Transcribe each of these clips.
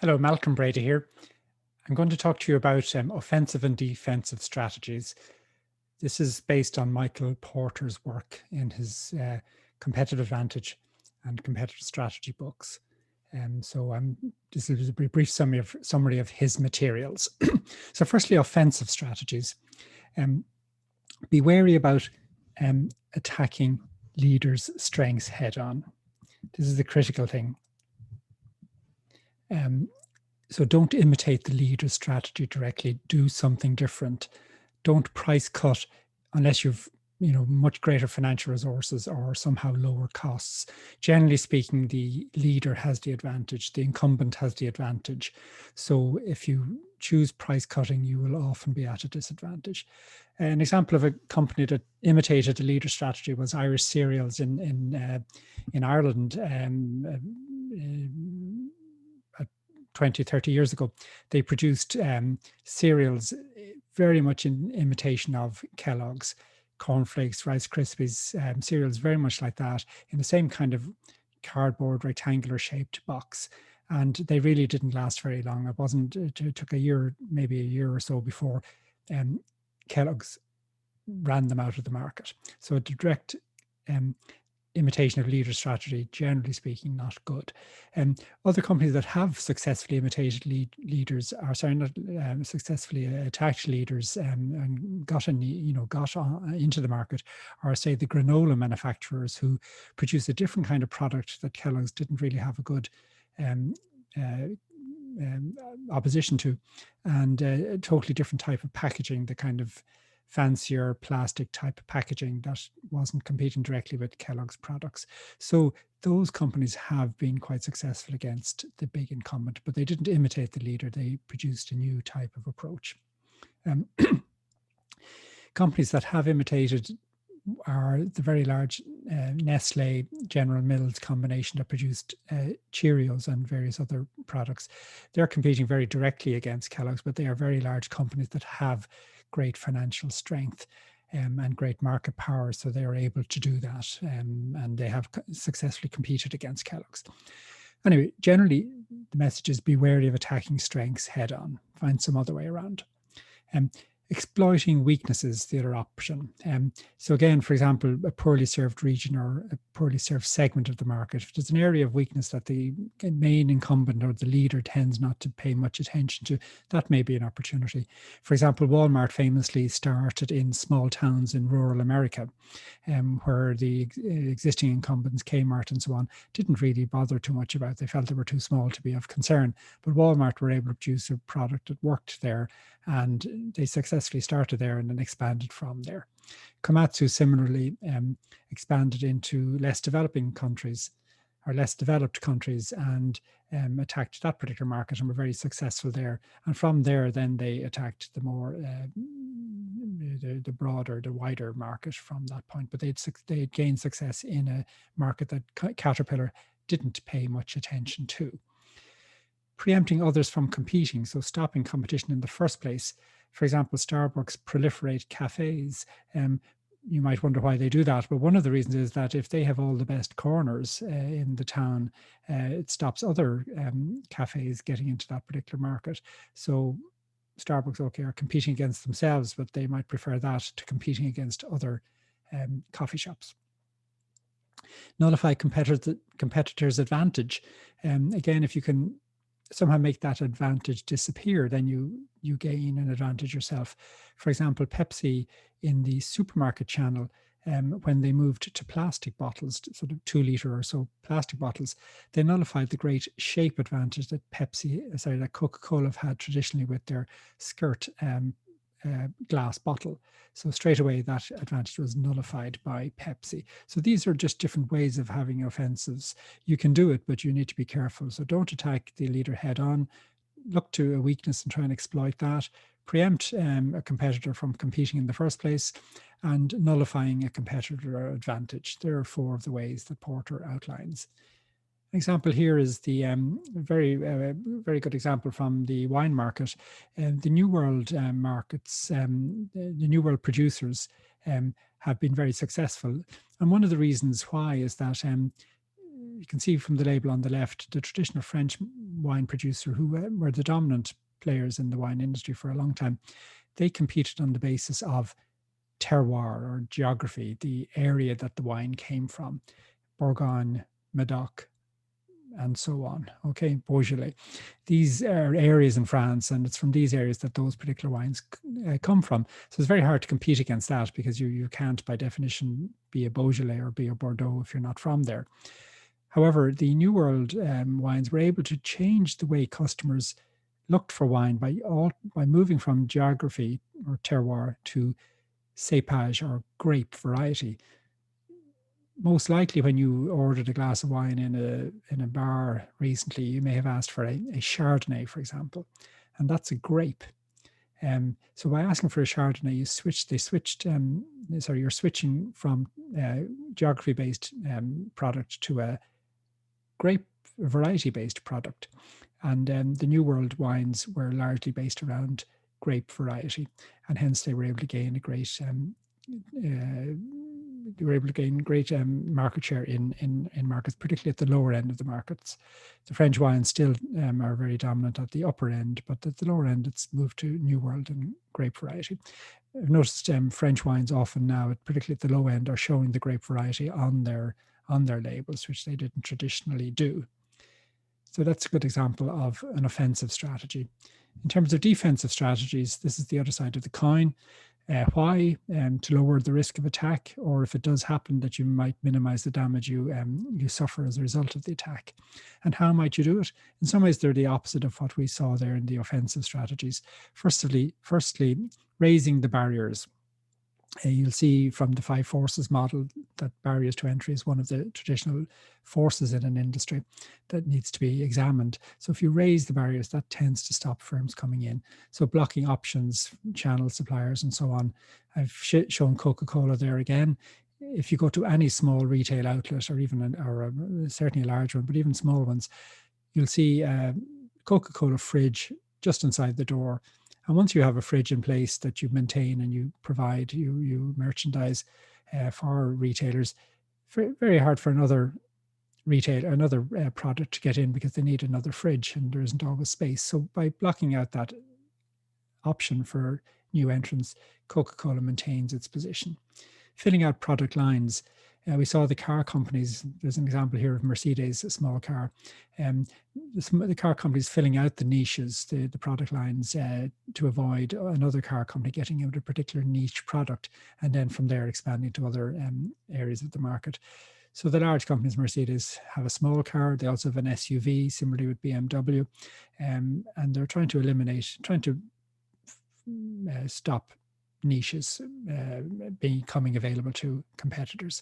Hello, Malcolm Brady here. I'm going to talk to you about offensive and defensive strategies. This is based on Michael Porter's work in his competitive advantage and competitive strategy books. This is a brief summary of his materials. So firstly, offensive strategies. Be wary about attacking leaders' strengths head on. This is the critical thing. So don't imitate the leader's strategy directly. Do something different. Don't price cut unless you've much greater financial resources or somehow lower costs. Generally speaking, the leader has the advantage. The incumbent has the advantage. So if you choose price cutting, you will often be at a disadvantage. An example of a company that imitated the leader strategy was Irish Cereals in Ireland. 20, 30 years ago, they produced cereals very much in imitation of Kellogg's, cornflakes, Rice Krispies, cereals very much like that, in the same kind of cardboard rectangular shaped box. And they really didn't last very long. It took a year, maybe a year or so before Kellogg's ran them out of the market. So a direct imitation of leader strategy, generally speaking, not good. Other companies that have successfully imitated leaders, successfully attacked leaders and got into the market, are say the granola manufacturers who produce a different kind of product that Kellogg's didn't really have a good opposition to, and a totally different type of packaging, the kind of fancier plastic type of packaging that wasn't competing directly with Kellogg's products. So those companies have been quite successful against the big incumbent, but they didn't imitate the leader. They produced a new type of approach. Companies that have imitated are the very large Nestle General Mills combination that produced Cheerios and various other products. They're competing very directly against Kellogg's, but they are very large companies that have great financial strength and great market power, so they are able to do that, and they have successfully competed against Kellogg's. Anyway, generally, the message is be wary of attacking strengths head on. Find some other way around. Exploiting weaknesses, the other option. So again, for example, a poorly served region or a poorly served segment of the market, if there's an area of weakness that the main incumbent or the leader tends not to pay much attention to, that may be an opportunity. For example, Walmart famously started in small towns in rural America, where the existing incumbents, Kmart and so on, didn't really bother too much about. They felt they were too small to be of concern. But Walmart were able to produce a product that worked there, and they successfully started there and then expanded from there. Komatsu similarly expanded into less developing countries or less developed countries and attacked that particular market and were very successful there. And from there, then they attacked the more, the broader, the wider market from that point. But they'd gained success in a market that Caterpillar didn't pay much attention to. Preempting others from competing, so stopping competition in the first place. For example, Starbucks proliferate cafes. You might wonder why they do that, but one of the reasons is that if they have all the best corners in the town, it stops other cafes getting into that particular market. So Starbucks, okay, are competing against themselves, but they might prefer that to competing against other coffee shops. Nullify competitors' advantage. Again, if you can somehow make that advantage disappear, then you gain an advantage yourself. For example, Pepsi in the supermarket channel, when they moved to plastic bottles, sort of 2 liter or so plastic bottles, they nullified the great shape advantage that Coca-Cola have had traditionally with their skirt glass bottle. So straight away that advantage was nullified by Pepsi. So these are just different ways of having offensives. You can do it, but you need to be careful. So don't attack the leader head on. Look to a weakness and try and exploit that. Preempt a competitor from competing in the first place, and nullifying a competitor advantage. There are 4 of the ways that Porter outlines. An example here is the very good example from the wine market. The New World markets, the New World producers have been very successful. And one of the reasons why is that you can see from the label on the left, the traditional French wine producer who were the dominant players in the wine industry for a long time. They competed on the basis of terroir or geography, the area that the wine came from, Bourgogne, Medoc, and so on. Okay, Beaujolais. These are areas in France, and it's from these areas that those particular wines come from. So it's very hard to compete against that, because you can't, by definition, be a Beaujolais or be a Bordeaux if you're not from there. However, the New World wines were able to change the way customers looked for wine by moving from geography or terroir to cépage or grape variety. Most likely, when you ordered a glass of wine in a bar recently, you may have asked for a Chardonnay, for example, and that's a grape. So by asking for a Chardonnay, you're switching from geography-based product to a grape variety-based product. And the New World wines were largely based around grape variety, and hence they were able to gain a great market share in markets, particularly at the lower end of the markets. The French wines still are very dominant at the upper end, but at the lower end, it's moved to New World and grape variety. I've noticed French wines often now, particularly at the low end, are showing the grape variety on their labels, which they didn't traditionally do. So that's a good example of an offensive strategy. In terms of defensive strategies, this is the other side of the coin. Why? To lower the risk of attack, or if it does happen, that you might minimize the damage you suffer as a result of the attack. And how might you do it? In some ways, they're the opposite of what we saw there in the offensive strategies. Firstly, raising the barriers. You'll see from the 5 forces model that barriers to entry is one of the traditional forces in an industry that needs to be examined. So if you raise the barriers, that tends to stop firms coming in. So blocking options, channel suppliers, and so on. I've shown Coca-Cola there again. If you go to any small retail outlet, or even certainly a large one, but even small ones, you'll see a Coca-Cola fridge just inside the door. And once you have a fridge in place that you maintain and you provide, you merchandise for retailers, very hard for another product to get in, because they need another fridge and there isn't always space. So by blocking out that option for new entrants, Coca-Cola maintains its position. Filling out product lines. We saw the car companies, there's an example here of Mercedes, a small car. The car companies filling out the niches, the product lines, to avoid another car company getting out a particular niche product, and then from there expanding to other areas of the market. So the large companies, Mercedes, have a small car. They also have an SUV, similarly with BMW. And they're trying to stop niches becoming available to competitors.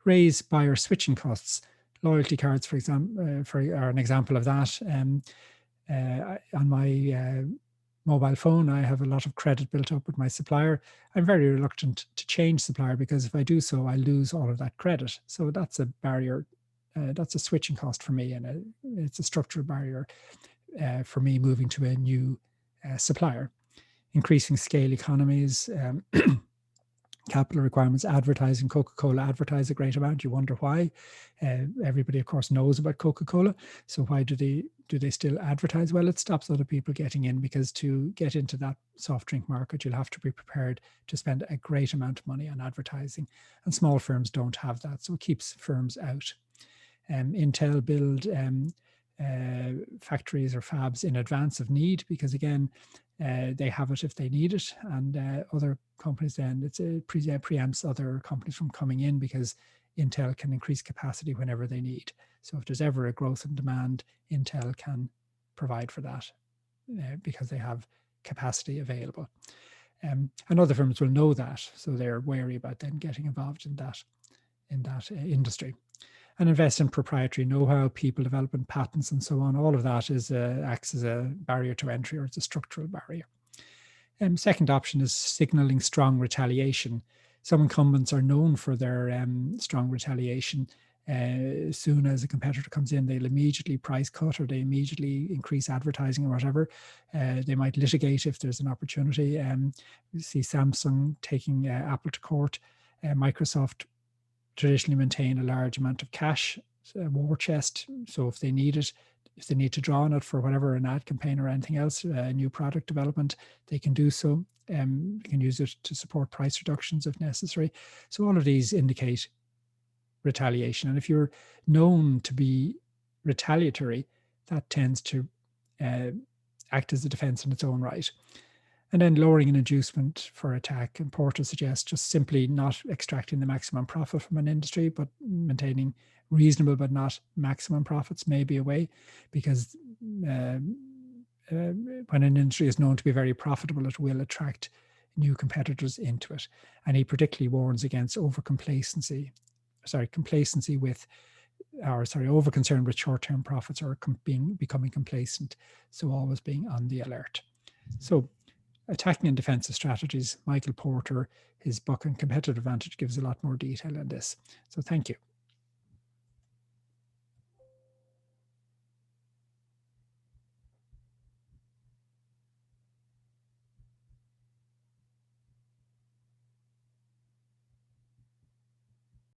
Raise buyer switching costs. Loyalty cards, for example, are an example of that. On my mobile phone, I have a lot of credit built up with my supplier. I'm very reluctant to change supplier, because if I do so, I lose all of that credit. So that's a barrier. That's a switching cost for me, and it's a structural barrier for me moving to a new supplier. Increasing scale economies, capital requirements, advertising. Coca-Cola advertise a great amount. You wonder why. Everybody, of course, knows about Coca-Cola. So why do they still advertise? Well, it stops other people getting in, because to get into that soft drink market, you'll have to be prepared to spend a great amount of money on advertising. And small firms don't have that, so it keeps firms out. Intel build factories or fabs in advance of need, because again, they have it if they need it, and other companies then preempts other companies from coming in, because Intel can increase capacity whenever they need. So if there's ever a growth in demand, Intel can provide for that because they have capacity available. And other firms will know that, so they're wary about then getting involved in that industry. And invest in proprietary know-how, people development, patents, and so on. All of that acts as a barrier to entry, or it's a structural barrier. Second option is signaling strong retaliation. Some incumbents are known for their strong retaliation. As soon as a competitor comes in, they'll immediately price cut, or they immediately increase advertising or whatever. They might litigate if there's an opportunity. We see Samsung taking Apple to court. Microsoft traditionally maintain a large amount of cash, a war chest. So if they need it, If they need to draw on it for whatever, an ad campaign or anything else, new product development, they can do so. You can use it to support price reductions if necessary. So all of these indicate retaliation. And if you're known to be retaliatory, that tends to act as a defense in its own right. And then lowering an inducement for attack. And Porter suggests just simply not extracting the maximum profit from an industry, but maintaining reasonable but not maximum profits may be a way, because when an industry is known to be very profitable, it will attract new competitors into it. And he particularly warns against complacency with, over concern with short-term profits, or becoming complacent. So always being on the alert. So attacking and defensive strategies, Michael Porter, his book on competitive advantage, gives a lot more detail on this. So thank you.